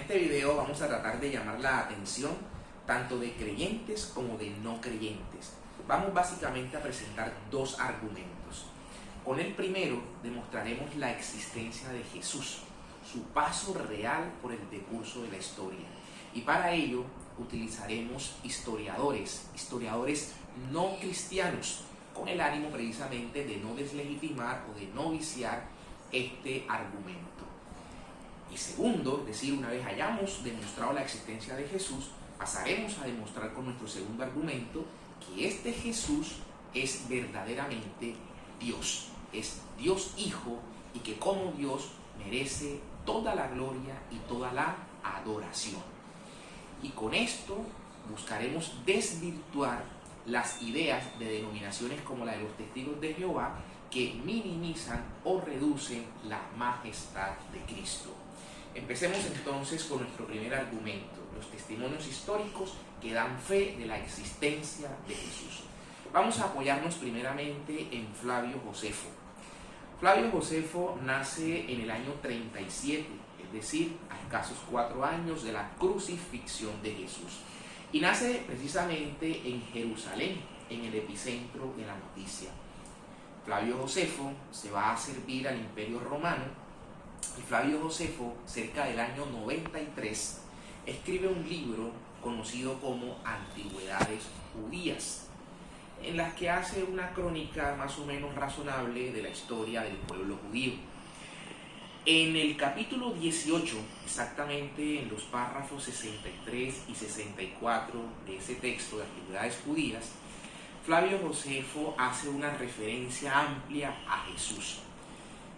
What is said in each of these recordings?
este video vamos a tratar de llamar la atención tanto de creyentes como de no creyentes. Vamos básicamente a presentar dos argumentos. Con el primero demostraremos la existencia de Jesús, su paso real por el decurso de la historia. Y para ello utilizaremos historiadores no cristianos, con el ánimo precisamente de no deslegitimar o de no viciar este argumento. Y segundo, es decir, una vez hayamos demostrado la existencia de Jesús, pasaremos a demostrar con nuestro segundo argumento que este Jesús es verdaderamente Dios, es Dios Hijo, y que como Dios merece toda la gloria y toda la adoración. Y con esto buscaremos desvirtuar las ideas de denominaciones como la de los Testigos de Jehová, que minimizan o reducen la majestad de Cristo. Empecemos entonces con nuestro primer argumento, los testimonios históricos que dan fe de la existencia de Jesús. Vamos a apoyarnos primeramente en Flavio Josefo. Flavio Josefo nace en el año 37, es decir, a escasos 4 años de la crucifixión de Jesús. Y nace precisamente en Jerusalén, en el epicentro de la noticia. Flavio Josefo se va a servir al Imperio Romano, y Flavio Josefo, cerca del año 93, escribe un libro conocido como Antigüedades Judías, en las que hace una crónica más o menos razonable de la historia del pueblo judío. En el capítulo 18, exactamente en los párrafos 63 y 64 de ese texto de Antigüedades Judías, Flavio Josefo hace una referencia amplia a Jesús.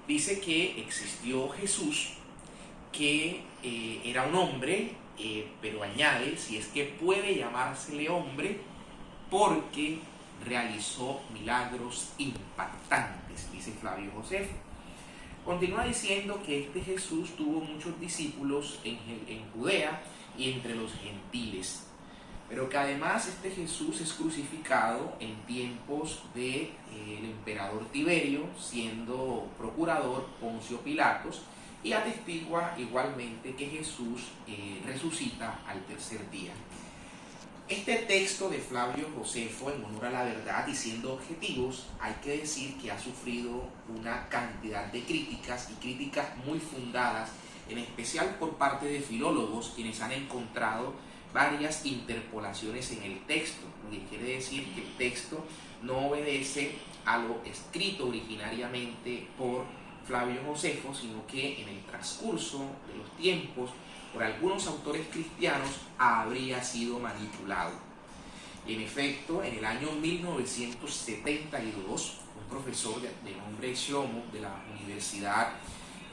Dice que existió Jesús, que era un hombre, pero añade, si es que puede llamársele hombre, porque realizó milagros impactantes, dice Flavio Josefo. Continúa diciendo que este Jesús tuvo muchos discípulos en Judea y entre los gentiles, pero que además este Jesús es crucificado en tiempos del emperador Tiberio, siendo procurador Poncio Pilatos, y atestigua igualmente que Jesús resucita al tercer día. Este texto de Flavio Josefo, en honor a la verdad y siendo objetivos, hay que decir que ha sufrido una cantidad de críticas, y críticas muy fundadas, en especial por parte de filólogos, quienes han encontrado varias interpolaciones en el texto, lo que quiere decir que el texto no obedece a lo escrito originariamente por Flavio Josefo, sino que en el transcurso de los tiempos, por algunos autores cristianos, habría sido manipulado. En efecto, en el año 1972, un profesor de nombre Shlomo de la Universidad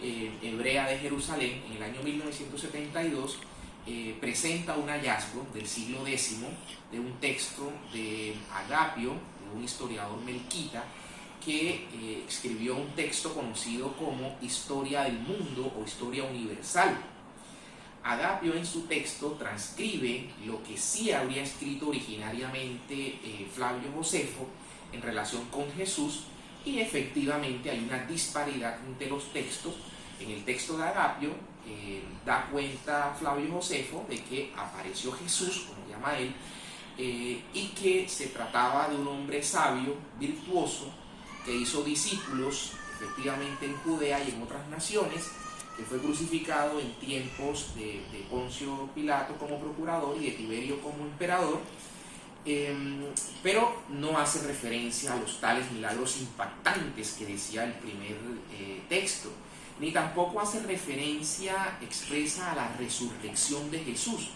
Hebrea de Jerusalén, en el año 1972, presenta un hallazgo del siglo X de un texto de Agapio, de un historiador melquita, que escribió un texto conocido como Historia del Mundo o Historia Universal. Agapio en su texto transcribe lo que sí habría escrito originariamente Flavio Josefo en relación con Jesús, y efectivamente hay una disparidad entre los textos. En el texto de Agapio da cuenta Flavio Josefo de que apareció Jesús, como llama él, y que se trataba de un hombre sabio, virtuoso, que hizo discípulos efectivamente en Judea y en otras naciones, que fue crucificado en tiempos de Poncio Pilato como procurador y de Tiberio como emperador, pero no hace referencia a los tales milagros impactantes que decía el primer texto, ni tampoco hace referencia expresa a la resurrección de Jesús.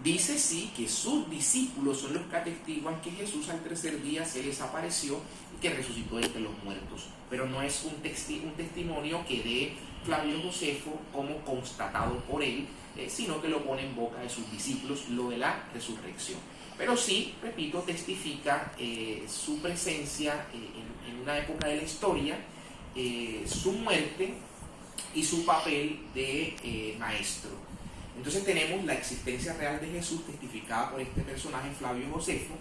Dice sí que sus discípulos son los que atestiguan que Jesús al tercer día se les apareció y que resucitó entre los muertos, pero no es un testimonio que dé Flavio Josefo como constatado por él, sino que lo pone en boca de sus discípulos, lo de la resurrección. Pero sí, repito, testifica su presencia en una época de la historia, su muerte y su papel de maestro. Entonces tenemos la existencia real de Jesús testificada por este personaje Flavio Josefo.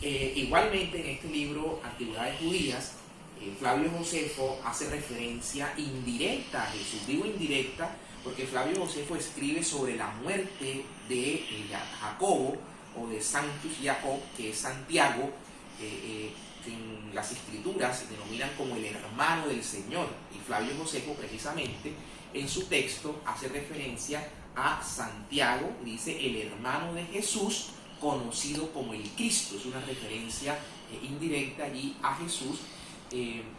Igualmente en este libro Antigüedades Judías, Flavio Josefo hace referencia indirecta a Jesús. Digo indirecta porque Flavio Josefo escribe sobre la muerte de Jacobo, o de Sanctus Jacob, que es Santiago, que en las escrituras se denominan como el hermano del Señor. Y Flavio Josefo, precisamente, en su texto hace referencia a Santiago, dice el hermano de Jesús, conocido como el Cristo. Es una referencia indirecta allí a Jesús,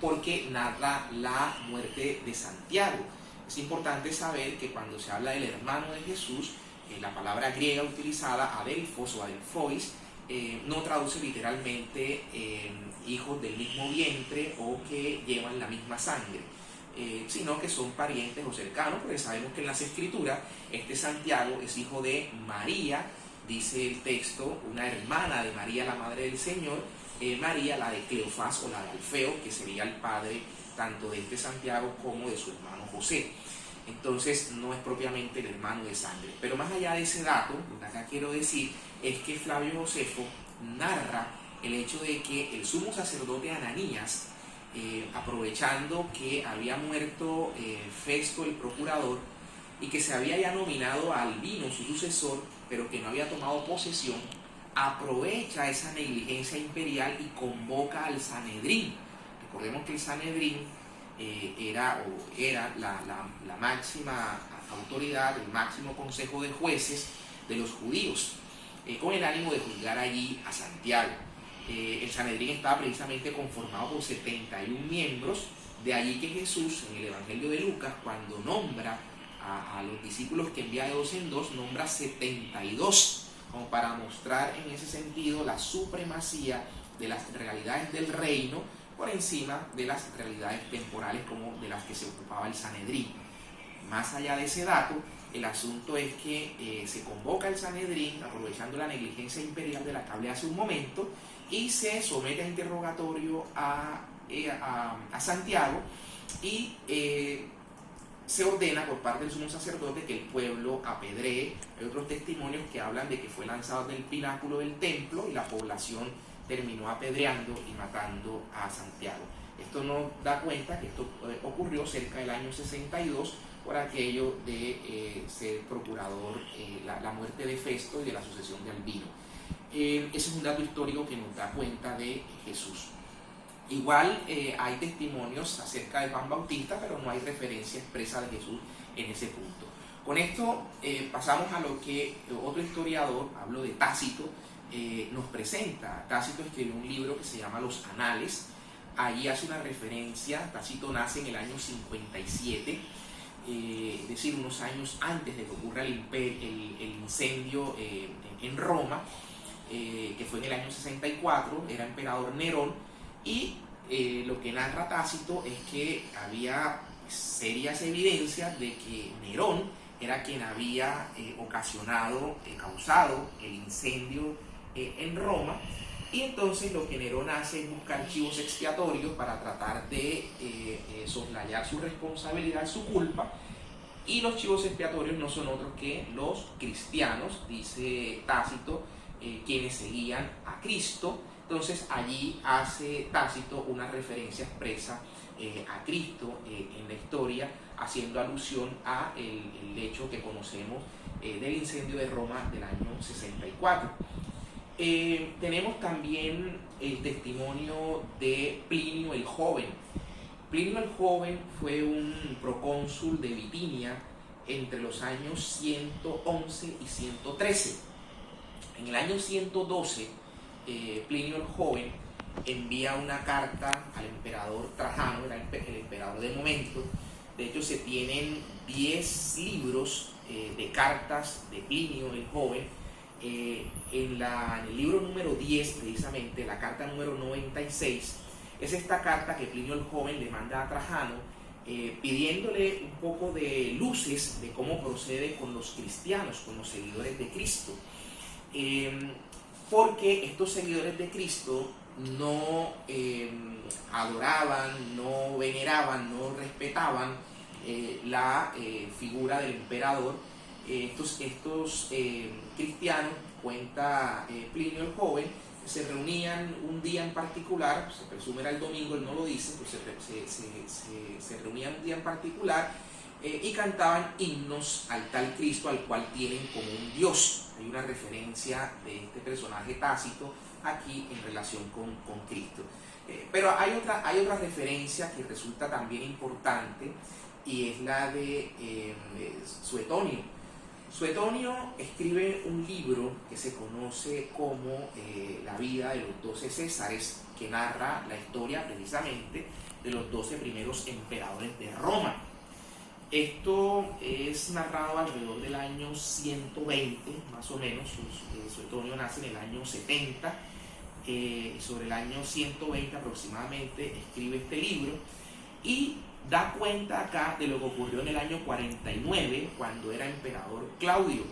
porque narra la muerte de Santiago. Es importante saber que cuando se habla del hermano de Jesús, la palabra griega utilizada, adelphos o adelphois, no traduce literalmente hijos del mismo vientre o que llevan la misma sangre, sino que son parientes o cercanos, porque sabemos que en las escrituras este Santiago es hijo de María, dice el texto, una hermana de María, la madre del Señor, María, la de Cleofás o la de Alfeo, que sería el padre tanto de este Santiago como de su hermano José. Entonces no es propiamente el hermano de sangre. Pero más allá de ese dato, lo que acá quiero decir es que Flavio Josefo narra el hecho de que el sumo sacerdote Ananías, aprovechando que había muerto Festo el procurador y que se había ya nominado a Albino su sucesor, pero que no había tomado posesión, aprovecha esa negligencia imperial y convoca al Sanedrín. Recordemos que el Sanedrín era la máxima autoridad, el máximo consejo de jueces de los judíos, con el ánimo de juzgar allí a Santiago. El Sanedrín estaba precisamente conformado por 71 miembros, de allí que Jesús en el Evangelio de Lucas, cuando nombra a los discípulos que envía de dos en dos, nombra 72, como para mostrar en ese sentido la supremacía de las realidades del reino por encima de las realidades temporales como de las que se ocupaba el Sanedrín. Más allá de ese dato, el asunto es que se convoca el Sanedrín, aprovechando la negligencia imperial de la que hablé hace un momento, y se somete a interrogatorio a Santiago, y se ordena por parte del sumo sacerdote que el pueblo apedree. Hay otros testimonios que hablan de que fue lanzado del pináculo del templo y la población terminó apedreando y matando a Santiago. Esto nos da cuenta que esto ocurrió cerca del año 62 por aquello de ser procurador, la muerte de Festo y de la sucesión de Albino. Ese es un dato histórico que nos da cuenta de Jesús. Igual hay testimonios acerca de Juan Bautista, pero no hay referencia expresa de Jesús en ese punto. Con esto pasamos a lo que otro historiador, hablo de Tácito, nos presenta. Tácito escribió un libro que se llama Los Anales. Allí hace una referencia. Tácito nace en el año 57, es decir, unos años antes de que ocurra el incendio en Roma, que fue en el año 64, era emperador Nerón, y lo que narra Tácito es que había serias evidencias de que Nerón era quien había causado el incendio en Roma, y entonces lo que Nerón hace es buscar chivos expiatorios para tratar de soslayar su responsabilidad, su culpa, y los chivos expiatorios no son otros que los cristianos, dice Tácito, quienes seguían a Cristo. Entonces allí hace Tácito una referencia expresa a Cristo en la historia, haciendo alusión a el hecho que conocemos del incendio de Roma del año 64. Tenemos también el testimonio de Plinio el Joven. Plinio el Joven fue un procónsul de Bitinia entre los años 111 y 113. En el año 112, Plinio el Joven envía una carta al emperador Trajano, era el emperador de momento. De hecho, se tienen 10 libros de cartas de Plinio el Joven. En el libro número 10, precisamente, la carta número 96, es esta carta que Plinio el Joven le manda a Trajano, pidiéndole un poco de luces de cómo procede con los cristianos, con los seguidores de Cristo. Porque estos seguidores de Cristo no adoraban, no veneraban, no respetaban la figura del emperador. Estos cristianos, cuenta Plinio el Joven, se reunían un día en particular, se presume era el domingo, él no lo dice, pues se reunían un día en particular y cantaban himnos al tal Cristo al cual tienen como un Dios. Hay una referencia de este personaje Tácito aquí en relación con Cristo. Pero hay otra referencia que resulta también importante, y es la de Suetonio. Suetonio escribe un libro que se conoce como La vida de los 12 Césares, que narra la historia precisamente de los 12 primeros emperadores de Roma. Esto es narrado alrededor del año 120, más o menos. Suetonio nace en el año 70, sobre el año 120 aproximadamente escribe este libro y da cuenta acá de lo que ocurrió en el año 49, cuando era emperador Claudio.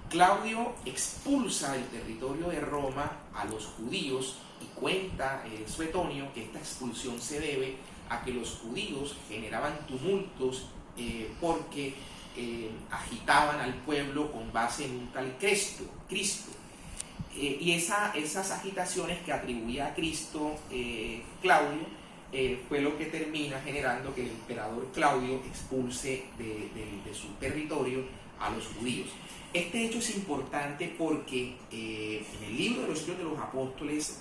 Claudio expulsa del territorio de Roma a los judíos, y cuenta Suetonio que esta expulsión se debe a que los judíos generaban tumultos porque agitaban al pueblo con base en un tal Cristo. Y esas agitaciones que atribuía a Cristo Claudio fue lo que termina generando que el emperador Claudio expulse de su territorio a los judíos. Este hecho es importante porque en el libro de los Hechos de los Apóstoles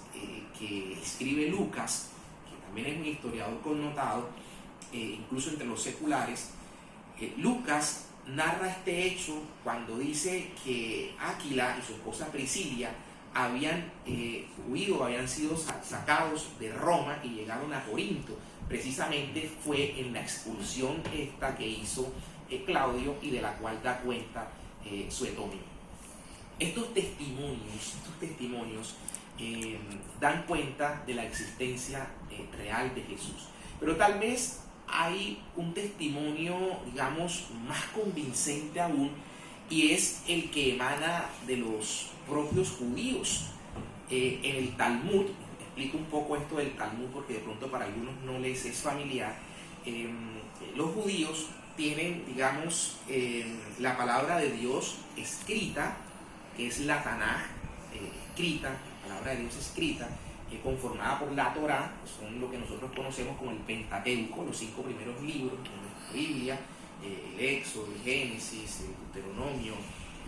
que escribe Lucas, que también es un historiador connotado, incluso entre los seculares, Lucas narra este hecho cuando dice que Áquila y su esposa Priscila habían huido, habían sido sacados de Roma y llegaron a Corinto. Precisamente fue en la expulsión esta que hizo Claudio y de la cual da cuenta Suetonio. Estos testimonios dan cuenta de la existencia real de Jesús. Pero tal vez hay un testimonio, digamos, más convincente aún, y es el que emana de los propios judíos. En el Talmud, explico un poco esto del Talmud porque de pronto para algunos no les es familiar. Los judíos tienen, digamos, la palabra de Dios escrita, que es la Tanaj, escrita, la palabra de Dios escrita, conformada por la Torá, que son lo que nosotros conocemos como el Pentateuco, los 5 primeros libros de nuestra Biblia, el Éxodo, el Génesis, el Deuteronomio,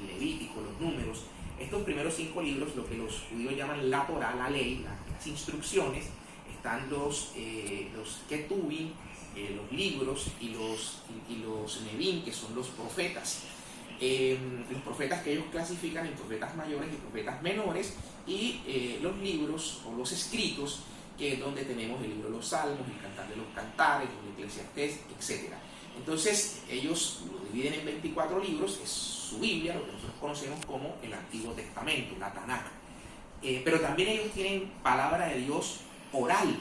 el Levítico, los Números. Estos primeros 5 libros, lo que los judíos llaman la Torá, la ley, las instrucciones, están los Ketuvim, los libros, y los Nevim, que son los profetas. Los profetas que ellos clasifican en profetas mayores y profetas menores, y los libros o los escritos, que es donde tenemos el libro de los Salmos, el Cantar de los Cantares, el Eclesiastés, etc. Entonces ellos lo dividen en 24 libros, es su Biblia, lo que nosotros conocemos como el Antiguo Testamento, la Tanaj. Pero también ellos tienen palabra de Dios oral.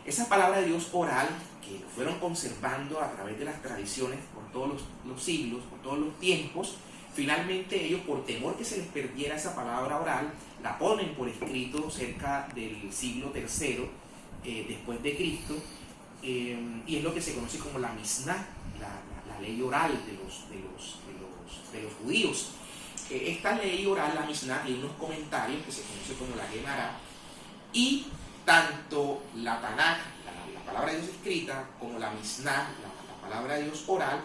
Esa palabra de Dios oral, que lo fueron conservando a través de las tradiciones por todos los siglos, por todos los tiempos, finalmente ellos, por temor que se les perdiera esa palabra oral, la ponen por escrito cerca del siglo III después de Cristo, y es lo que se conoce como la Misná, la ley oral de los judíos. Esta ley oral, la Misná, tiene unos comentarios que se conoce como la Gemara, y tanto la Tanaj, la palabra de Dios escrita, como la Misná, la palabra de Dios oral,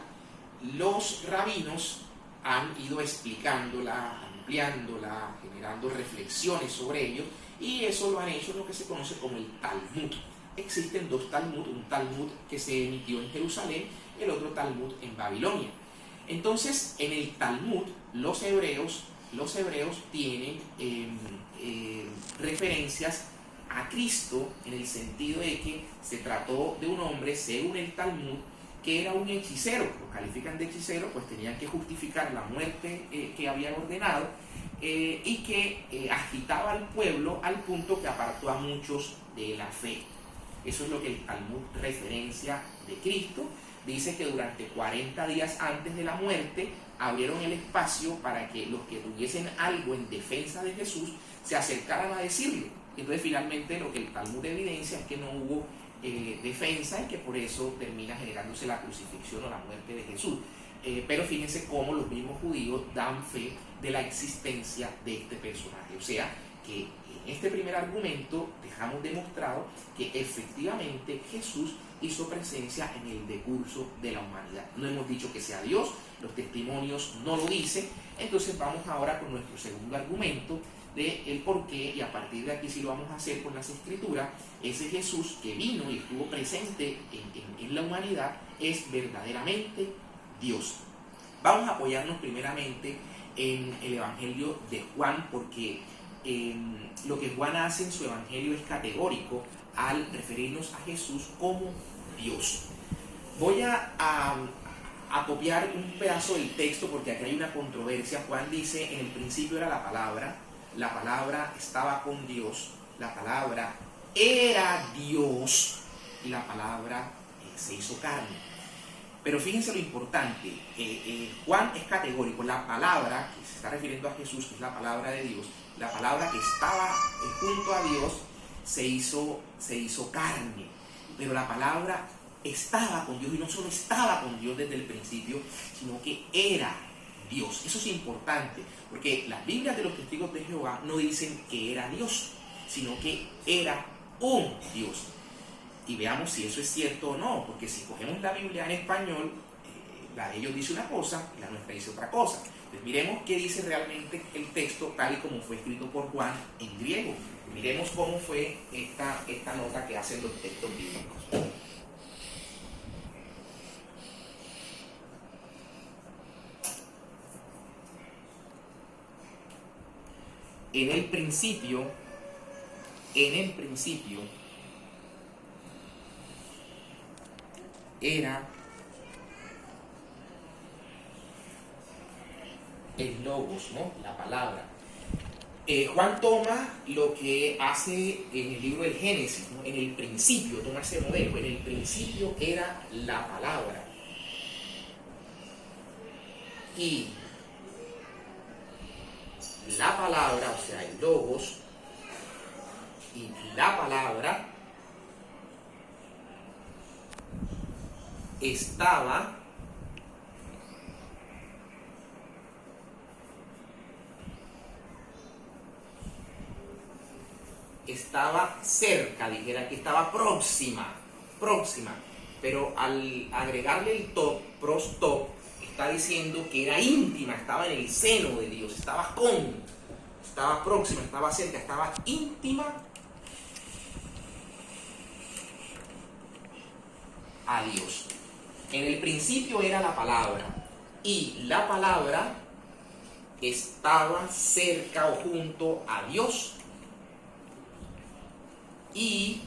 los rabinos han ido explicándola, ampliándola, generando reflexiones sobre ello, y eso lo han hecho en lo que se conoce como el Talmud. Existen 2 Talmud, un Talmud que se emitió en Jerusalén, el otro Talmud en Babilonia. Entonces, en el Talmud, los hebreos tienen referencias a Cristo, en el sentido de que se trató de un hombre, según el Talmud, que era un hechicero. Lo califican de hechicero, pues tenían que justificar la muerte que habían ordenado, y que agitaba al pueblo al punto que apartó a muchos de la fe. Eso es lo que el Talmud referencia de Cristo. Dice que durante 40 días antes de la muerte abrieron el espacio para que los que tuviesen algo en defensa de Jesús se acercaran a decirle. Entonces finalmente lo que el Talmud evidencia es que no hubo defensa, y que por eso termina generándose la crucifixión o la muerte de Jesús. Pero fíjense cómo los mismos judíos dan fe de la existencia de este personaje. O sea que en este primer argumento dejamos demostrado que efectivamente Jesús y su presencia en el decurso de la humanidad. No hemos dicho que sea Dios, los testimonios no lo dicen. Entonces vamos ahora con nuestro segundo argumento de el por qué, y a partir de aquí sí lo vamos a hacer con las escrituras. Ese Jesús que vino y estuvo presente en la humanidad es verdaderamente Dios. Vamos a apoyarnos primeramente en el Evangelio de Juan, porque lo que Juan hace en su Evangelio es categórico al referirnos a Jesús como Dios. Voy a copiar un pedazo del texto porque aquí hay una controversia. Juan dice: en el principio era la palabra estaba con Dios, la palabra era Dios y la palabra se hizo carne. Pero fíjense lo importante, Juan es categórico, la palabra que se está refiriendo a Jesús, que es la palabra de Dios, la palabra que estaba junto a Dios, se hizo carne, pero la palabra estaba con Dios, y no solo estaba con Dios desde el principio, sino que era Dios. Eso es importante, porque las Biblias de los testigos de Jehová no dicen que era Dios, sino que era un Dios. Y veamos si eso es cierto o no, porque si cogemos la Biblia en español, la de ellos dice una cosa y la nuestra dice otra cosa. Entonces miremos qué dice realmente el texto tal y como fue escrito por Juan en griego. Miremos cómo fue esta nota que hacen los textos bíblicos. En el principio era el logos, ¿no? La palabra. Juan toma lo que hace en el libro del Génesis, ¿no? En el principio, toma ese modelo. En el principio era la palabra. Y la palabra, o sea, el logos, y la palabra estaba cerca, dijera que estaba próxima, pero al agregarle el top, pros top, está diciendo que era íntima, estaba en el seno de Dios, estaba próxima, estaba cerca, estaba íntima a Dios. En el principio era la palabra, y la palabra estaba cerca o junto a Dios, y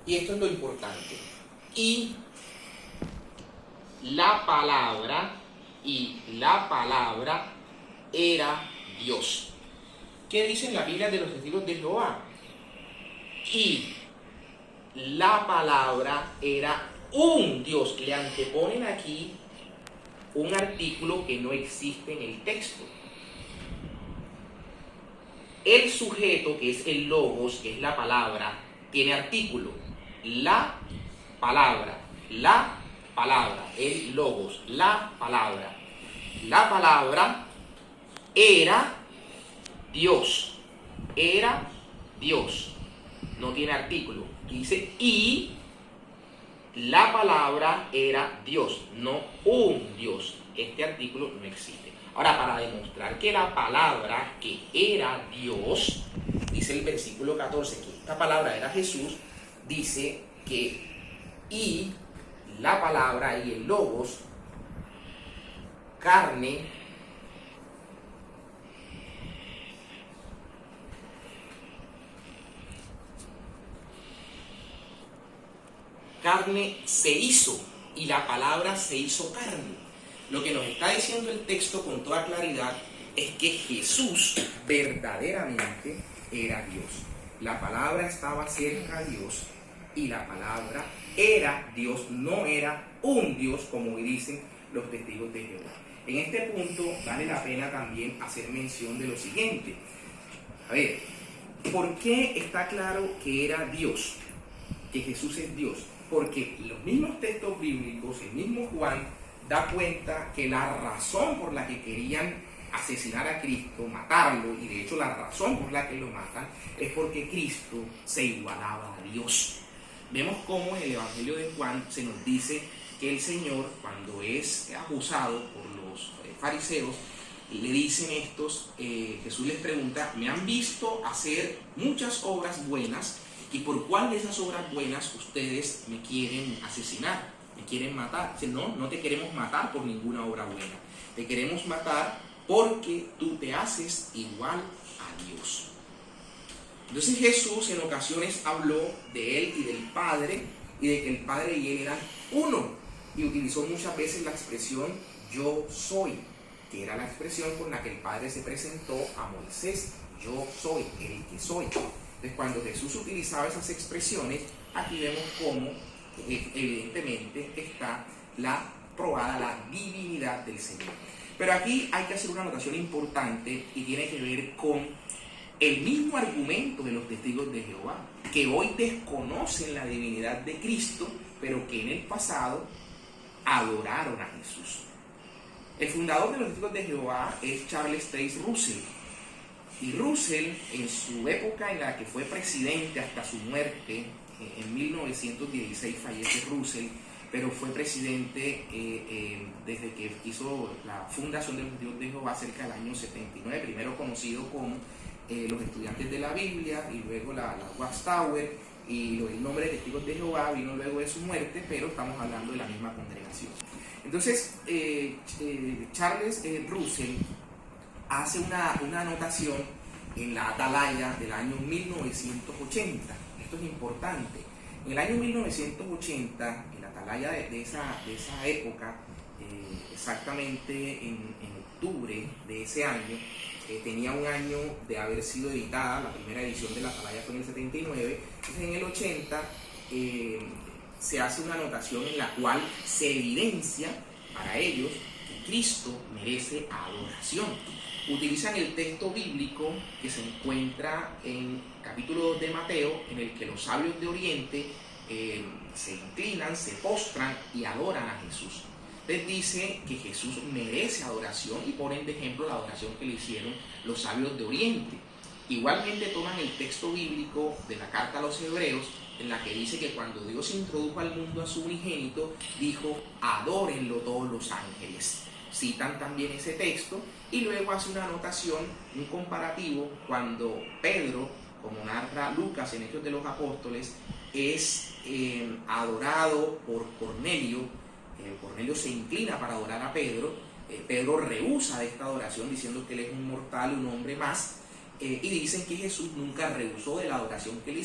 esto es lo importante, y la palabra era Dios. ¿Qué dice la Biblia de los testigos de Jehová? Y la palabra era un Dios. Le anteponen aquí un artículo que no existe en el texto. El sujeto, que es el logos, que es la palabra, tiene artículo. La palabra, el logos, la palabra. La palabra era Dios, no tiene artículo. Dice, y la palabra era Dios, no un Dios. Este artículo no existe. Ahora, para demostrar que la palabra que era Dios, dice el versículo 14, que esta palabra era Jesús, dice que y la palabra y el logos, carne se hizo, y la palabra se hizo carne. Lo que nos está diciendo el texto con toda claridad es que Jesús verdaderamente era Dios. La palabra estaba cerca a Dios y la palabra era Dios, no era un Dios como dicen los testigos de Jehová. En este punto vale la pena también hacer mención de lo siguiente. A ver, ¿por qué está claro que era Dios? que Jesús es Dios, porque los mismos textos bíblicos, el mismo Juan da cuenta que la razón por la que querían asesinar a Cristo, matarlo, y de hecho la razón por la que lo matan, es porque Cristo se igualaba a Dios. Vemos cómo en el Evangelio de Juan se nos dice que el Señor, cuando es acusado por los fariseos, le dicen estos, Jesús les pregunta, me han visto hacer muchas obras buenas, ¿y por cuál de esas obras buenas ustedes me quieren asesinar, me quieren matar? Dice, no, no te queremos matar por ninguna obra buena, te queremos matar porque tú te haces igual a Dios. Entonces Jesús en ocasiones habló de Él y del Padre, y de que el Padre y Él eran uno, y utilizó muchas veces la expresión yo soy, que era la expresión con la que el Padre se presentó a Moisés, yo soy el que soy. Entonces cuando Jesús utilizaba esas expresiones, aquí vemos cómo evidentemente está probada la divinidad del Señor. Pero aquí hay que hacer una anotación importante y tiene que ver con el mismo argumento de los testigos de Jehová, que hoy desconocen la divinidad de Cristo, pero que en el pasado adoraron a Jesús. El fundador de los testigos de Jehová es Charles Taze Russell. Y Russell, en su época en la que fue presidente hasta su muerte, en 1916 fallece Russell, pero fue presidente desde que hizo la fundación de los testigos de Jehová cerca del año 79, primero conocido como los estudiantes de la Biblia y luego la Watchtower, y el nombre de testigos de Jehová vino luego de su muerte, pero estamos hablando de la misma congregación. Entonces Charles Russell hace una anotación en la Atalaya del año 1980. Esto es importante. En el año 1980, en la Atalaya de esa época, exactamente en octubre de ese año, tenía un año de haber sido editada, la primera edición de la Atalaya fue en el 79, entonces en el 80 se hace una anotación en la cual se evidencia para ellos que Cristo merece adoración. Utilizan el texto bíblico que se encuentra en capítulo 2 de Mateo, en el que los sabios de Oriente se inclinan, se postran y adoran a Jesús. Les dice que Jesús merece adoración y ponen de ejemplo la adoración que le hicieron los sabios de Oriente. Igualmente toman el texto bíblico de la carta a los Hebreos, en la que dice que cuando Dios introdujo al mundo a su unigénito, dijo, adórenlo todos los ángeles. Citan también ese texto y luego hace una anotación, un comparativo, cuando Pedro, como narra Lucas en Hechos de los Apóstoles, es adorado por Cornelio. Cornelio se inclina para adorar a Pedro. Pedro rehúsa de esta adoración diciendo que él es un mortal, un hombre más, y dicen que Jesús nunca rehusó de la adoración que le